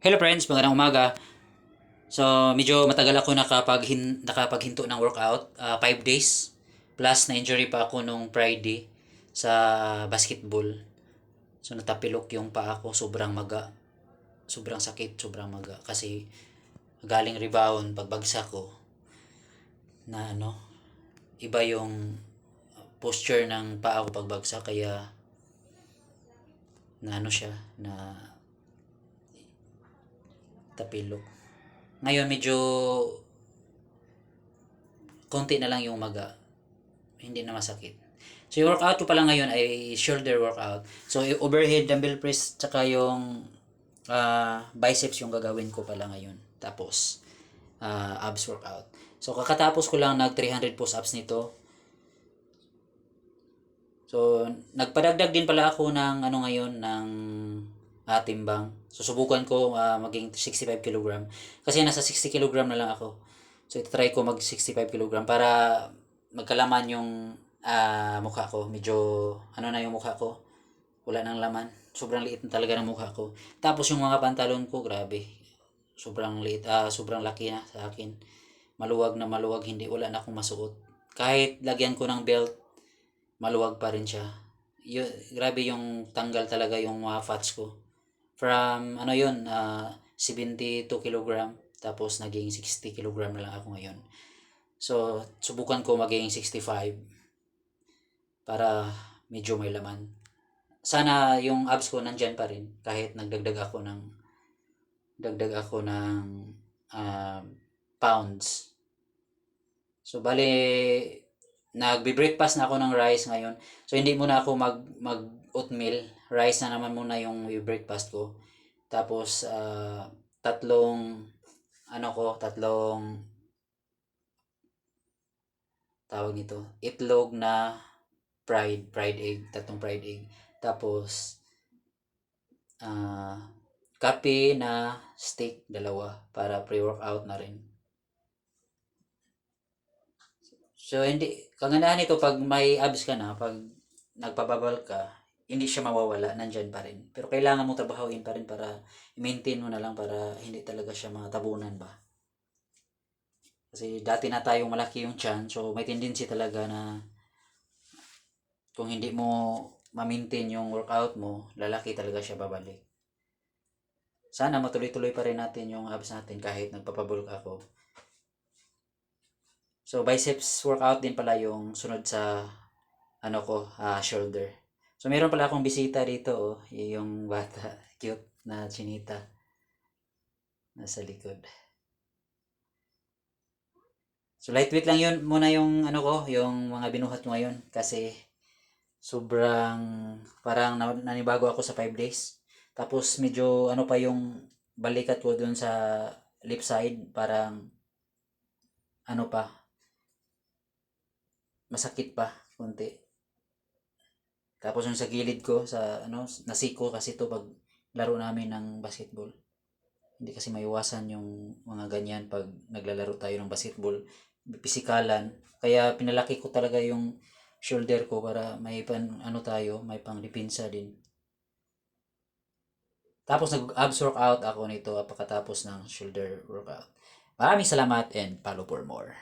Hello friends, magandang umaga. So, medyo matagal ako nakapaghinto ng workout, 5 days. Plus, na-injury pa ako nung Friday sa basketball. So, natapilok yung paa ko, sobrang maga. Sobrang sakit, sobrang maga. Kasi, galing rebound, pagbagsak ko, na iba yung posture ng paa ko pagbagsak. Kaya, siya, na tapilok. Ngayon, medyo konti na lang yung maga, hindi na masakit. So yung workout ko pala ngayon ay shoulder workout. So yung overhead dumbbell press tsaka yung biceps yung gagawin ko pala ngayon. Tapos abs workout. So kakatapos ko lang nag 300 push-ups nito. So nagpadagdag din pala ako ng ngayon ng timbang. Susubukan ko maging 65 kg. Kasi nasa 60 kg na lang ako. So ito-try ko mag 65 kg para magkalaman yung mukha ko. Medyo na yung mukha ko. Wala nang laman. Sobrang liit na talaga ng mukha ko. Tapos yung mga pantalon ko, grabe. Sobrang liit, sobrang laki na sa akin. Maluwag na maluwag, hindi wala na akong masuot. Kahit lagyan ko ng belt, maluwag pa rin siya. Grabe yung tanggal talaga yung mga fats ko. From 72 kilogram, tapos naging 60 kilogram na lang ako ngayon. So, subukan ko maging 65 para medyo may laman. Sana yung abs ko nandyan pa rin kahit dagdag ako ng pounds. So, bale, nagbe-breakfast na ako ng rice ngayon. So, hindi muna ako mag oatmeal. Rice na naman muna yung breakfast ko. Tapos, tatlong tawag nito, itlog na fried egg, tatlong fried egg. Tapos, kape na steak, dalawa, para pre-workout na rin. So, hindi, kagandahan nito pag may abs ka na, pag nagpababal ka, hindi siya mawawala, nandyan pa rin. Pero kailangan mo trabahuin pa rin para i-maintain mo na lang para hindi talaga siya matabunan ba. Kasi dati na tayong malaki yung tiyan, so may tendency talaga na kung hindi mo ma-maintain yung workout mo, lalaki talaga siya babalik. Sana matuloy-tuloy pa rin natin yung abs natin kahit nagpapabulk ako. So biceps workout din pala yung sunod sa shoulder. So meron pala akong bisita dito, yung bata, cute na chinita nasa likod. So lightweight lang yun muna yung yung mga binuhat ko ngayon kasi sobrang parang nanibago ako sa 5 days. Tapos medyo pa yung balikat ko dun sa left side, parang pa, masakit pa konti. Tapos yung sa gilid ko sa nasiko kasi to pag laro namin ng basketball. Hindi kasi maiwasan yung mga ganyan pag naglalaro tayo ng basketball, pisikalan. Kaya pinalaki ko talaga yung shoulder ko para may may pang depensa din. Tapos nag-abs workout ako nito pagkatapos ng shoulder workout. Maraming salamat and follow for more.